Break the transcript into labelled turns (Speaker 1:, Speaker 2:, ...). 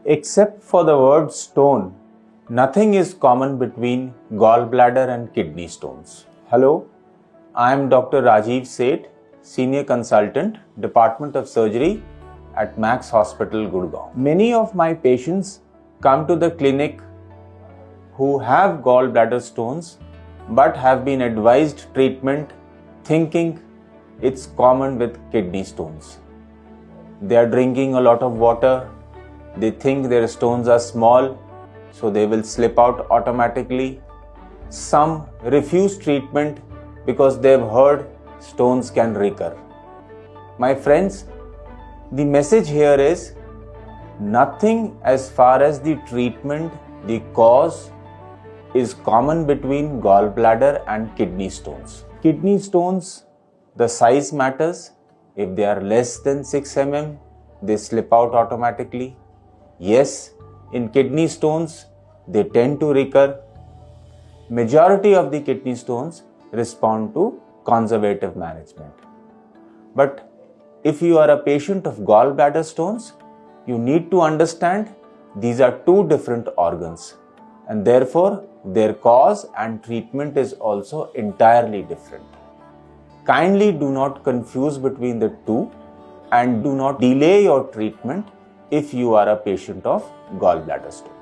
Speaker 1: Except for the word stone, nothing is common between gallbladder and kidney stones. Hello, I am Dr. Rajeev Seth, Senior Consultant, Department of Surgery at Max Hospital, Gurugram. Many of my patients come to the clinic who have gallbladder stones but have been advised treatment thinking it's common with kidney stones. They are drinking a lot of water. They think their stones are small, so they will slip out automatically. Some refuse treatment because they've heard stones can recur. My friends, the message here is nothing as far as the treatment, the cause is common between gallbladder and kidney stones. Kidney stones, the size matters. If they are less than 6 mm, they slip out automatically. Yes, in kidney stones, they tend to recur. Majority of the kidney stones respond to conservative management. But if you are a patient of gallbladder stones, you need to understand these are two different organs, and therefore their cause and treatment is also entirely different. Kindly do not confuse between the two and do not delay your treatment if you are a patient of gallbladder stone.